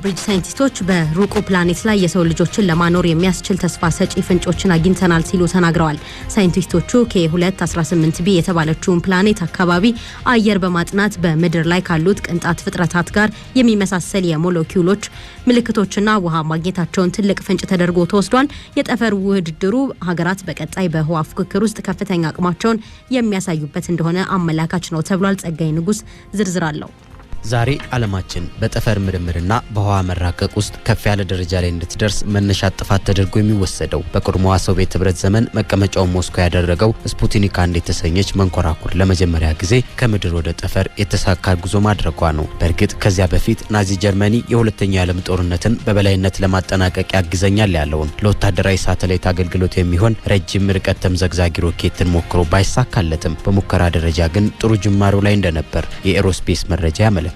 ካምብሪጅ ሳይንቲስቶች በሩቁ ፕላኔት ላይ የሰው ልጆችን ለማኖር የሚያስችል ተስፋ ሰጪ ፍንጮችን አግኝተናል ሲሉ ተናግረዋል። ሳይንቲስቶቹ K2-18b የተባለችውን ፕላኔት አካባቢ አየር በማጥናት በምድር ላይ ካሉት ቅንጣት ፍጥረታት ጋር የሚመሳሰል የሞለኪውሎች ምልክቶችና ውሃ ማግኘታቸውን ትልቅ ፍንጭ ተደርጎ ተወስዷል። የጠፈር ውድድሩ ሀገራት በቀጣይ በህዋ ፉክክር ውስጥ ከፍተኛ አቅማቸውን የሚያሳዩበት እንደሆነ አመላካች ነው ተብሏል። ጸጋይ ንጉስ ዝርዝር አለው። ዛሬ ዓለማችን በጠፈር ምርምርና በህዋ መራቀቅ ውስጥ ከፍ ያለ ደረጃ ላይ እንድትደርስ መነሻ ጥፋት ተደርጎ የሚወሰደው በቀድሞዋ ሶቪየት ህብረት ዘመን መቀመጫውን ሞስኮ ያደረገው ስፑትኒክ 1 የተሰኘች መንኮራኩር ለመጀመሪያ ጊዜ ከምድር ወደ ጠፈር የተሳካ ጉዞ ማድረጓ ነው። በእርግጥ ከዚያ በፊት ናዚ ጀርመኒ የሁለተኛው ዓለም ጦርነትን በበላይነት ለማጠናቀቅ ያግዘኛል ያለውን ለወታደራዊ ሳተላይት አገልግሎት የሚሆን ረጅም ርቀት ተምዘግዛጊ ሮኬትን ሞክሮ ባይሳካለትም በሙከራ ደረጃ ግን ጥሩ ጅማሮ ላይ እንደነበር የኤሮስፔስ መረጃ ያመለክታል።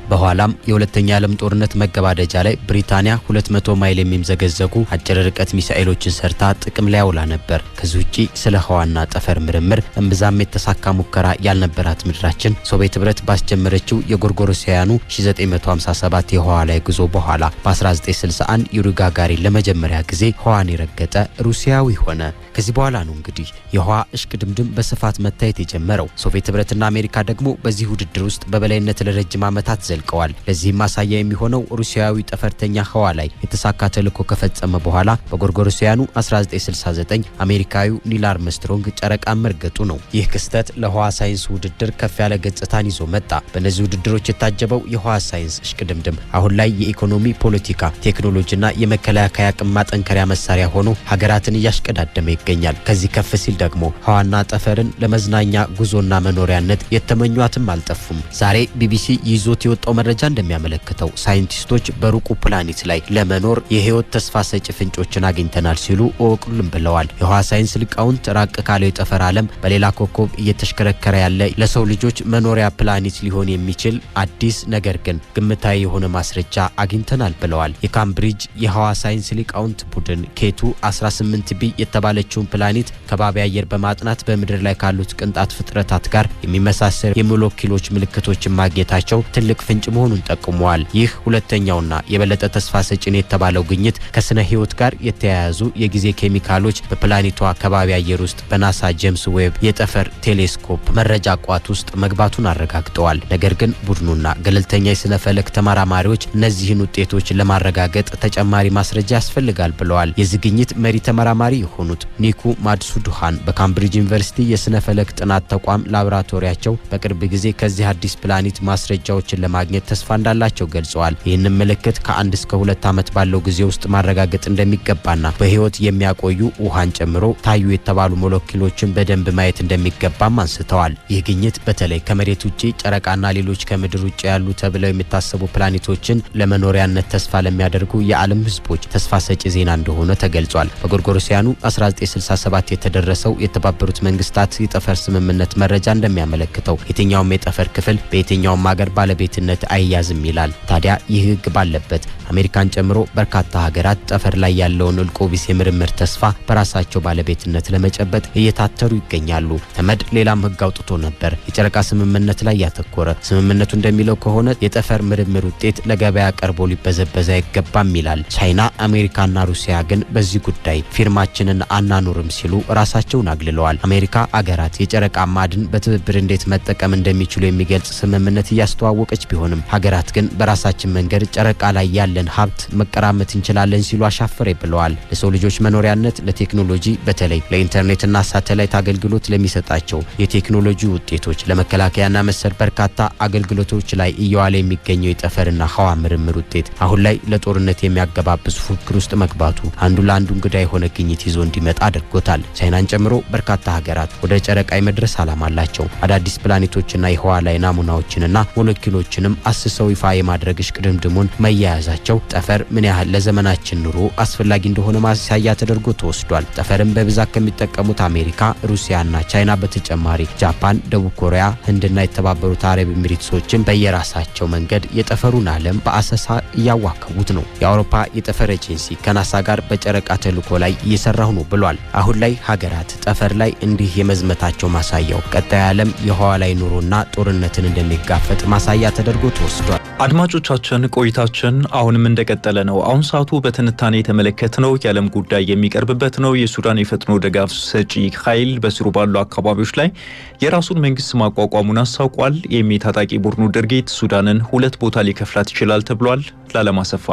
በኋላም የሁለተኛ ዓለም ጦርነት መገባደጃ ላይ ብሪታንያ 200 ማይል የሚምዘገዘጉ አጭር ርቀት ሚሳኤሎችን ሰርታ ጥቅም ላይ አውላ ነበር። ከዚህ ውጪ ስለ ህዋና ጠፈር ምርምር እምብዛም የተሳካ ሙከራ ያልነበራት ምድራችን ሶቪየት ህብረት ባስጀመረችው የጎርጎሮሳውያኑ 1957 የህዋ ላይ ጉዞ በኋላ በ1961 ዩሪ ጋጋሪን ለመጀመሪያ ጊዜ ህዋን የረገጠ ሩሲያዊ ሆነ። ከዚህ በኋላ ነው እንግዲህ የህዋ እሽቅድምድም በስፋት መታየት የጀመረው። ሶቪየት ህብረትና አሜሪካ ደግሞ በዚህ ውድድር ውስጥ በበላይነት ለረጅም ዓመታት ዘልቀዋል። ለዚህም ማሳያ የሚሆነው ሩሲያዊ ጠፈርተኛ ህዋ ላይ የተሳካ ተልዕኮ ከፈጸመ በኋላ በጎርጎሮሳውያኑ 1969 አሜሪካዊው ኒል አርምስትሮንግ ጨረቃን መርገጡ ነው። ይህ ክስተት ለህዋ ሳይንስ ውድድር ከፍ ያለ ገጽታን ይዞ መጣ። በእነዚህ ውድድሮች የታጀበው የህዋ ሳይንስ እሽቅድምድም አሁን ላይ የኢኮኖሚ፣ ፖለቲካ፣ ቴክኖሎጂና የመከላከያ አቅም ማጠንከሪያ መሳሪያ ሆኖ ሀገራትን እያሽቀዳደመ ይገኛል። ከዚህ ከፍ ሲል ደግሞ ህዋና ጠፈርን ለመዝናኛ ጉዞና መኖሪያነት የተመኟትም አልጠፉም። ዛሬ ቢቢሲ ይዞት የወጣው መረጃ እንደሚያመለክተው ሳይንቲስቶች በሩቁ ፕላኔት ላይ ለመኖር የህይወት ተስፋ ሰጪ ፍንጮችን አግኝተናል ሲሉ ወቁልም ብለዋል። የህዋ ሳይንስ ሊቃውንት ራቅ ካለው የጠፈር ዓለም በሌላ ኮከብ እየተሽከረከረ ያለ ለሰው ልጆች መኖሪያ ፕላኔት ሊሆን የሚችል አዲስ ነገር ግን ግምታዊ የሆነ ማስረጃ አግኝተናል ብለዋል። የካምብሪጅ የህዋ ሳይንስ ሊቃውንት ቡድን K2-18b የተባለችውን ፕላኔት ከባቢ አየር በማጥናት በምድር ላይ ካሉት ቅንጣት ፍጥረታት ጋር የሚመሳሰል የሞለኪውሎች ምልክቶችን ማግኘታቸው ትልቅ ፍንጭ መሆኑን ጠቁመዋል። ይህ ሁለተኛውና የበለጠ ተስፋ ሰጪ የተባለው ግኝት ከስነ ህይወት ጋር የተያያዙ የጊዜ ኬሚካሎች በፕላኔቷ ከባቢ አየር ውስጥ በናሳ ጄምስ ዌብ የጠፈር ቴሌስኮፕ መረጃ ቋት ውስጥ መግባቱን አረጋግጠዋል። ነገር ግን ቡድኑና ገለልተኛ የስነ ፈለክ ተመራማሪዎች እነዚህን ውጤቶች ለማረጋገጥ ተጨማሪ ማስረጃ ያስፈልጋል ብለዋል። የዚህ ግኝት መሪ ተመራማሪ የሆኑት ኒኩ ማድሱዱሃን በካምብሪጅ ዩኒቨርሲቲ የስነ ፈለክ ጥናት ተቋም ላቦራቶሪያቸው በቅርብ ጊዜ ከዚህ አዲስ ፕላኔት ማስረጃዎችን ለማግኘት ተስፋ እንዳላቸው ገልጸዋል። ይህንን ምልክት ከ1 እስከ 2 ዓመት ባለው ጊዜ ውስጥ ማረጋገጥ እንደሚገባና በህይወት የሚያቆዩ ውሃን ጨምሮ ታዩ የተባሉ ሞለኪውሎችን በደንብ ማየት እንደሚገባም አንስተዋል። ይህ ግኝት በተለይ ከመሬት ውጪ ጨረቃና ሌሎች ከምድር ውጪ ያሉ ተብለው የሚታሰቡ ፕላኔቶችን ለመኖሪያነት ተስፋ ለሚያደርጉ የዓለም ህዝቦች ተስፋ ሰጪ ዜና እንደሆነ ተገልጿል። በጎርጎሮሳውያኑ 1967 የተደረሰው የተባበሩት መንግስታት የጠፈር ስምምነት መረጃ እንደሚያመለክተው የትኛውም የጠፈር ክፍል በየትኛውም ሀገር ባለቤትነት አይያዝም ይላል። ታዲያ ይህ ህግ ባለበት አሜሪካን ጨምሮ በርካታ ሀገራት ጠፈር ላይ ያለውን እልቆ ቢስ የምርምር ተስፋ በራሳቸው ባለቤትነት ለመጨበጥ እየታተሩ ይገኛሉ። ተመድ ሌላም ህግ አውጥቶ ነበር፣ የጨረቃ ስምምነት ላይ ያተኮረ። ስምምነቱ እንደሚለው ከሆነ የጠፈር ምርምር ውጤት ለገበያ ቀርቦ ሊበዘበዝ አይገባም ይላል። ቻይና፣ አሜሪካና ሩሲያ ግን በዚህ ጉዳይ ፊርማችንን አናኑርም ሲሉ ራሳቸውን አግልለዋል። አሜሪካ አገራት የጨረቃ ማዕድን በትብብር እንዴት መጠቀም እንደሚችሉ የሚገልጽ ስምምነት እያስተዋወቀች ቢሆንም ሀገራት ግን በራሳችን መንገድ ጨረቃ ላይ ያለን ሀብት መቀራመት እንችላለን ሲሉ አሻፈረ ብለዋል። ለሰው ልጆች መኖሪያነት፣ ለቴክኖሎጂ በተለይ ለኢንተርኔትና ሳተላይት አገልግሎት ለሚሰጣቸው የቴክኖሎጂ ውጤቶች፣ ለመከላከያና መሰል በርካታ አገልግሎቶች ላይ እየዋለ የሚገኘው የጠፈርና ህዋ ምርምር ውጤት አሁን ላይ ለጦርነት የሚያገባብዝ ፉክክር ውስጥ መግባቱ አንዱ ለአንዱ እንግዳ የሆነ ግኝት ይዞ እንዲመጣ አድርጎታል። ቻይናን ጨምሮ በርካታ ሀገራት ወደ ጨረቃ የመድረስ ዓላማ አላቸው። አዳዲስ ፕላኔቶችና የህዋ ላይ ናሙናዎችንና ሞለኪውሎችንም አስሰው ይፋ የማድረግ እሽቅድምድሙን መያያዛቸው ጠፈር ምን ያህል ለዘመናችን ኑሮ አስፈላጊ እንደሆነ ማሳያ ተደርጎ ተወስዷል። ጠፈርን በብዛት ከሚጠቀሙት አሜሪካ፣ ሩሲያና ቻይና በተጨማሪ ጃፓን፣ ደቡብ ኮሪያ፣ ህንድና የተባበሩት አረብ ኤሚሬትሶችን በየራሳቸው መንገድ የጠፈሩን ዓለም በአሰሳ እያዋከቡት ነው። የአውሮፓ የጠፈር ኤጀንሲ ከናሳ ጋር በጨረቃ ተልዕኮ ላይ እየሰራሁ ነው ብሏል። አሁን ላይ ሀገራት ጠፈር ላይ እንዲህ የመዝመታቸው ማሳያው ቀጣይ ዓለም የህዋ ላይ ኑሮና ጦርነትን እንደሚጋፈጥ ማሳያ ተደርጎ ተወስዷል። አድማጮቻችን ቆይታችን አሁንም እንደቀጠለ ነው። አሁን ሰዓቱ በትንታኔ የተመለከትነው የዓለም ጉዳይ የሚቀርብበት ነው። የሱዳን የፈጥኖ ድጋፍ ሰጪ ኃይል በስሩ ባሉ አካባቢዎች ላይ የራሱን መንግስት ማቋቋሙን አስታውቋል። የታጣቂ ቡድኑ ድርጊት ሱዳንን ሁለት ቦታ ሊከፍላት ይችላል ተብሏል። ላለማሰፋ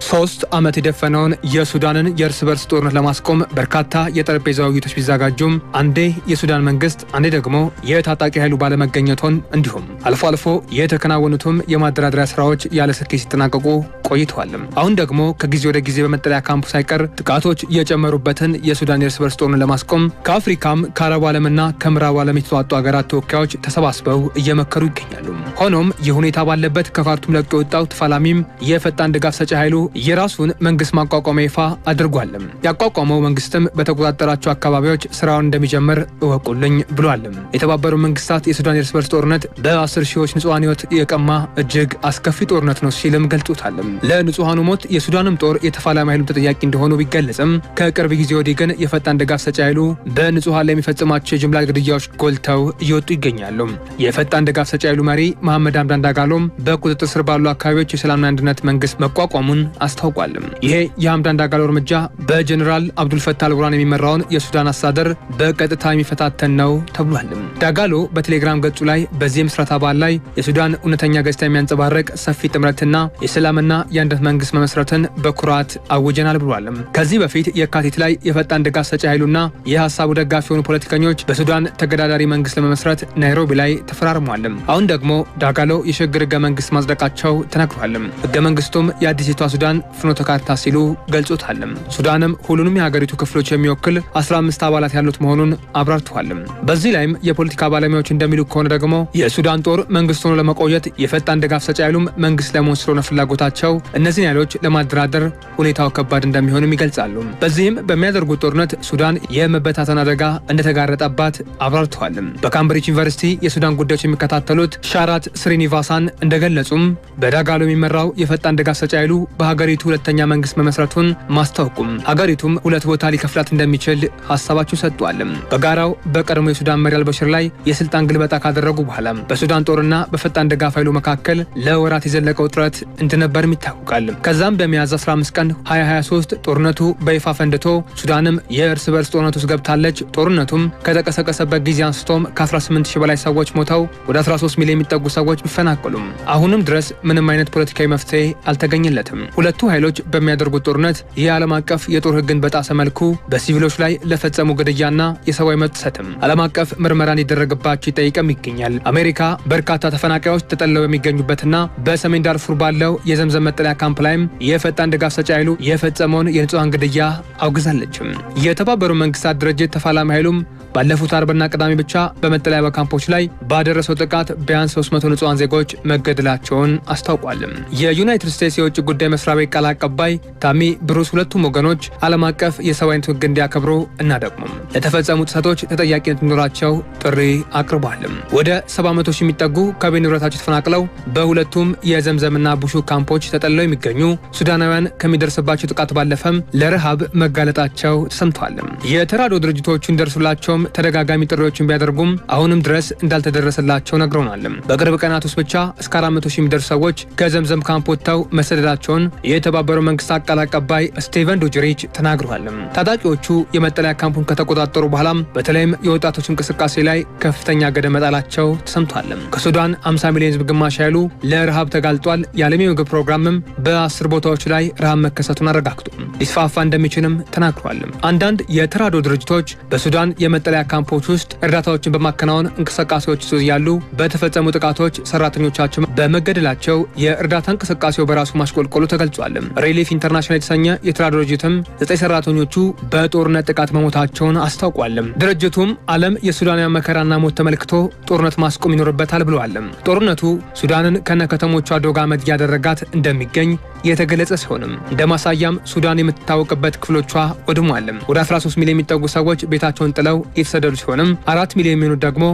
3 ዓመት የደፈነውን የሱዳንን የእርስ በርስ ጦርነት ለማስቆም በርካታ የጠረጴዛ ውይይቶች ቢዘጋጁም አንዴ የሱዳን መንግስት አንዴ ደግሞ የታጣቂ ኃይሉ ባለመገኘቱን እንዲሁም አልፎ አልፎ የተከናወኑትም የማደራደሪያ ስራዎች ያለ ስኬት ሲጠናቀቁ ቆይተዋል። አሁን ደግሞ ከጊዜ ወደ ጊዜ በመጠለያ ካምፑ ሳይቀር ጥቃቶች የጨመሩበትን የሱዳን የእርስ በርስ ጦርነት ለማስቆም ከአፍሪካም ከአረቡ ዓለምና ከምዕራቡ ዓለም የተውጣጡ ሀገራት ተወካዮች ተሰባስበው እየመከሩ ይገኛሉ። ሆኖም ይህ ሁኔታ ባለበት ከካርቱም ለቆ የወጣው ተፋላሚም የፈጣን ድጋፍ ሰጪ ኃይሉ የራሱን መንግስት ማቋቋሚያ ይፋ አድርጓል። ያቋቋመው መንግስትም በተቆጣጠራቸው አካባቢዎች ስራውን እንደሚጀምር እወቁልኝ ብሏል። የተባበሩት መንግስታት የሱዳን የእርስ በርስ ጦርነት በ10 ሺዎች ንጹሃን ህይወት የቀማ እጅግ አስከፊ ጦርነት ነው ሲልም ገልጾታል። ለንጹሃኑ ሞት የሱዳንም ጦር የተፋላሚ ኃይሉ ተጠያቂ እንደሆኑ ቢገለጽም ከቅርብ ጊዜ ወዲህ ግን የፈጣን ድጋፍ ሰጪ ኃይሉ በንጹሃን ላይ የሚፈጽማቸው የጅምላ ግድያዎች ጎልተው እየወጡ ይገኛሉ። የፈጣን ድጋፍ ሰጪ ኃይሉ መሪ መሐመድ ሐምዳን ዳጋሎም በቁጥጥር ስር ባሉ አካባቢዎች የሰላምና አንድነት መንግስት መቋቋሙን አስታውቋል። ይሄ የሐምዳን ዳጋሎ እርምጃ በጀነራል አብዱል ፈታህ አልቡርሃን የሚመራውን የሱዳን አስተዳደር በቀጥታ የሚፈታተን ነው ተብሏል። ዳጋሎ በቴሌግራም ገጹ ላይ በዚህ ምስረታ በዓል ላይ የሱዳን እውነተኛ ገጽታ የሚያንጸባርቅ ሰፊ ጥምረትና የሰላምና የአንድነት መንግስት መመስረትን በኩራት አውጀናል ብሏል። ከዚህ በፊት የካቲት ላይ የፈጣን ድጋፍ ሰጪ ኃይሉና የሀሳቡ ደጋፊ የሆኑ ፖለቲከኞች በሱዳን ተገዳዳሪ መንግስት ለመመስረት ናይሮቢ ላይ ተፈራርመዋል። አሁን ደግሞ ዳጋሎ የሽግግር ህገ መንግስት ማጽደቃቸው ተነግሯል። ህገ መንግስቱም የአዲሲቷ ሱዳን ፍኖተ ካርታ ሲሉ ገልጾታል። ሱዳንም ሁሉንም የሀገሪቱ ክፍሎች የሚወክል 15 አባላት ያሉት መሆኑን አብራርተዋል። በዚህ ላይም የፖለቲካ ባለሙያዎች እንደሚሉ ከሆነ ደግሞ የሱዳን ጦር መንግስት ሆኖ ለመቆየት የፈጣን ድጋፍ ሰጪ ኃይሉም መንግስት ለመሆን ስለሆነ ፍላጎታቸው እነዚህን ኃይሎች ለማደራደር ሁኔታው ከባድ እንደሚሆንም ይገልጻሉ። በዚህም በሚያደርጉት ጦርነት ሱዳን የመበታተን አደጋ እንደተጋረጠባት አብራርተዋል። በካምብሪጅ ዩኒቨርሲቲ የሱዳን ጉዳዮች የሚከታተሉት ሻራት ስሪኒቫሳን እንደገለጹም በዳጋሎ የሚመራው የፈጣን ድጋፍ ሰጪ ኃይሉ በሀገሪቱ ሁለተኛ መንግስት መመስረቱን ማስታወቁም ሀገሪቱም ሁለት ቦታ ሊከፍላት እንደሚችል ሀሳባቸው ሰጥቷል። በጋራው በቀድሞ የሱዳን መሪ አልበሽር ላይ የስልጣን ግልበጣ ካደረጉ በኋላ በሱዳን ጦርና በፈጣን ድጋፍ ኃይሉ መካከል ለወራት የዘለቀው ጥረት እንደነበርም ይታወቃል። ከዛም በሚያዝያ 15 ቀን 2023 ጦርነቱ በይፋ ፈንድቶ ሱዳንም የእርስ በርስ ጦርነት ውስጥ ገብታለች። ጦርነቱም ከተቀሰቀሰበት ጊዜ አንስቶም ከ18 ሺህ በላይ ሰዎች ሞተው ወደ 13 ሚሊዮን የሚጠጉ ሰዎች ቢፈናቀሉም አሁንም ድረስ ምንም አይነት ፖለቲካዊ መፍትሄ አልተገኘለትም። ሁለቱ ኃይሎች በሚያደርጉት ጦርነት የዓለም አቀፍ የጦር ሕግን በጣሰ መልኩ በሲቪሎች ላይ ለፈጸሙ ግድያና የሰብአዊ መብት ጥሰትም ዓለም አቀፍ ምርመራ እንዲደረግባቸው ይጠይቅም ይገኛል። አሜሪካ በርካታ ተፈናቃዮች ተጠልለው የሚገኙበትና በሰሜን ዳርፉር ባለው የዘምዘም መጠለያ ካምፕ ላይም የፈጣን ድጋፍ ሰጪ ኃይሉ የፈጸመውን የንጹሃን ግድያ አውግዛለችም። የተባበሩት መንግስታት ድርጅት ተፋላሚ ኃይሉም ባለፉት አርብና ቅዳሜ ብቻ በመጠለያ በካምፖች ላይ ባደረሰው ጥቃት ቢያንስ 300 ንጹሃን ዜጎች መገደላቸውን አስታውቋል። የዩናይትድ ስቴትስ የውጭ ጉዳይ መስሪያ ቤት ቃል አቀባይ ታሚ ብሩስ ሁለቱም ወገኖች ዓለም አቀፍ የሰብአዊ ሕግ እንዲያከብሩ እና ደግሞ ለተፈጸሙ ጥሰቶች ተጠያቂነት እንዲኖራቸው ጥሪ አቅርቧል። ወደ 700 ሺህ የሚጠጉ ከቤት ንብረታቸው ተፈናቅለው በሁለቱም የዘምዘምና ቡሹ ካምፖች ተጠልለው የሚገኙ ሱዳናውያን ከሚደርስባቸው ጥቃት ባለፈም ለረሃብ መጋለጣቸው ተሰምቷል። የተራድኦ ድርጅቶቹ እንዲደርሱላቸውም ተደጋጋሚ ጥሪዎችን ቢያደርጉም አሁንም ድረስ እንዳልተደረሰላቸው ነግረውናል። በቅርብ ቀናት ውስጥ ብቻ እስከ 400 ሺህ የሚደርሱ ሰዎች ከዘምዘም ካምፕ ወጥተው መሰደዳቸውን የተባበሩት መንግስታት ቃል አቀባይ ስቲቨን ዱጀሪች ተናግረዋል። ታጣቂዎቹ የመጠለያ ካምፑን ከተቆጣጠሩ በኋላም በተለይም የወጣቶች እንቅስቃሴ ላይ ከፍተኛ ገደብ መጣላቸው ተሰምቷል። ከሱዳን 50 ሚሊዮን ህዝብ ግማሽ ያህሉ ለረሃብ ተጋልጧል። የዓለም የምግብ ፕሮግራምም በ10 ቦታዎች ላይ ረሃብ መከሰቱን አረጋግጦ ሊስፋፋ እንደሚችልም ተናግሯል። አንዳንድ የተራድኦ ድርጅቶች በሱዳን የመጠለያ ካምፖች ውስጥ እርዳታዎችን በማከናወን እንቅስቃሴዎች ያሉ በተፈጸሙ ጥቃቶች ሰራተኞቻቸው በመገደላቸው የእርዳታ እንቅስቃሴው በራሱ ማሽቆልቆሉ ተገልጿል። ሪሊፍ ኢንተርናሽናል የተሰኘ የተራድኦ ድርጅትም 9 ሰራተኞቹ በጦርነት ጥቃት መሞታቸውን አስታውቋል። ድርጅቱም ዓለም የሱዳናውያን መከራና ሞት ተመልክቶ ጦርነት ማስቆም ይኖርበታል ብለዋል። ጦርነቱ ሱዳንን ከነከተሞቿ ዶግ አመድ እያደረጋት እንደሚገኝ የተገለጸ ሲሆንም እንደማሳያም ሱዳን የምትታወቅበት ክፍሎቿ ወድሟል። ወደ 13 ሚሊዮን የሚጠጉ ሰዎች ቤታቸውን ጥለው የተሰደዱ ሲሆንም 4 ሚሊዮን የሚሆኑት ደግሞ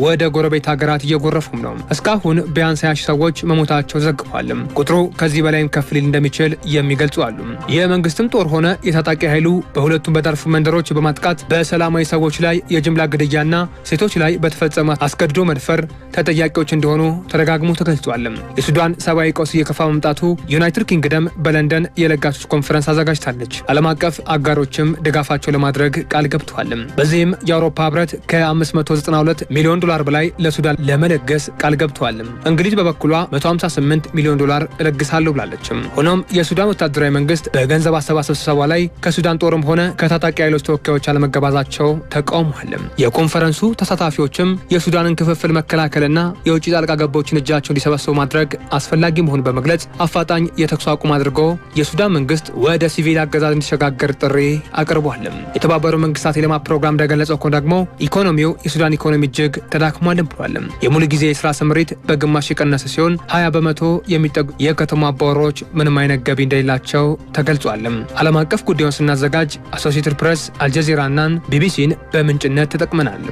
ወደ ጎረቤት ሀገራት እየጎረፉም ነው። እስካሁን ቢያንስ 20 ሰዎች መሞታቸው ተዘግቧል። ቁጥሩ ከዚህ በላይም ከፍ ሊል እንደሚችል የሚገልጹ አሉ። የመንግስትም ጦር ሆነ የታጣቂ ኃይሉ በሁለቱም በዳርፉር መንደሮች በማጥቃት በሰላማዊ ሰዎች ላይ የጅምላ ግድያና ሴቶች ላይ በተፈጸመ አስገድዶ መድፈር ተጠያቂዎች እንደሆኑ ተደጋግሞ ተገልጿል። የሱዳን ሰብአዊ ቀውስ እየከፋ መምጣቱ ዩናይትድ ኪንግደም በለንደን የለጋሾች ኮንፈረንስ አዘጋጅታለች። ዓለም አቀፍ አጋሮችም ድጋፋቸው ለማድረግ ቃል ገብተዋል። በዚህም የአውሮፓ ህብረት ከ592 ሚሊዮን ዶላር በላይ ለሱዳን ለመለገስ ቃል ገብተዋል። እንግሊዝ በበኩሏ 158 ሚሊዮን ዶላር እለግሳለሁ ብላለች። ሆኖም የሱዳን ወታደራዊ መንግስት በገንዘብ አሰባሰብ ስብሰባ ላይ ከሱዳን ጦርም ሆነ ከታጣቂ ኃይሎች ተወካዮች አለመገባዛቸው ተቃውሟል። የኮንፈረንሱ ተሳታፊዎችም የሱዳንን ክፍፍል መከላከልና የውጭ ጣልቃ ገቦችን እጃቸውን እንዲሰበስቡ ማድረግ አስፈላጊ መሆኑን በመግለጽ አፋጣኝ የተኩስ አቁም አድርጎ የሱዳን መንግስት ወደ ሲቪል አገዛዝ እንዲሸጋገር ጥሪ አቅርቧል። የተባበሩት መንግስታት የልማት ፕሮግራም እንደገለጸው ደግሞ ኢኮኖሚው የሱዳን ኢኮኖሚ እጅግ ተዳክሟል ብሏል። የሙሉ ጊዜ የስራ ስምሪት በግማሽ የቀነሰ ሲሆን 20 በመቶ የሚጠጉ የከተማ አባወራዎች ምንም አይነት ገቢ እንደሌላቸው ተገልጿል። ዓለም አቀፍ ጉዳዩን ስናዘጋጅ አሶሲኤትድ ፕሬስ፣ አልጀዚራና ቢቢሲን በምንጭነት ተጠቅመናል።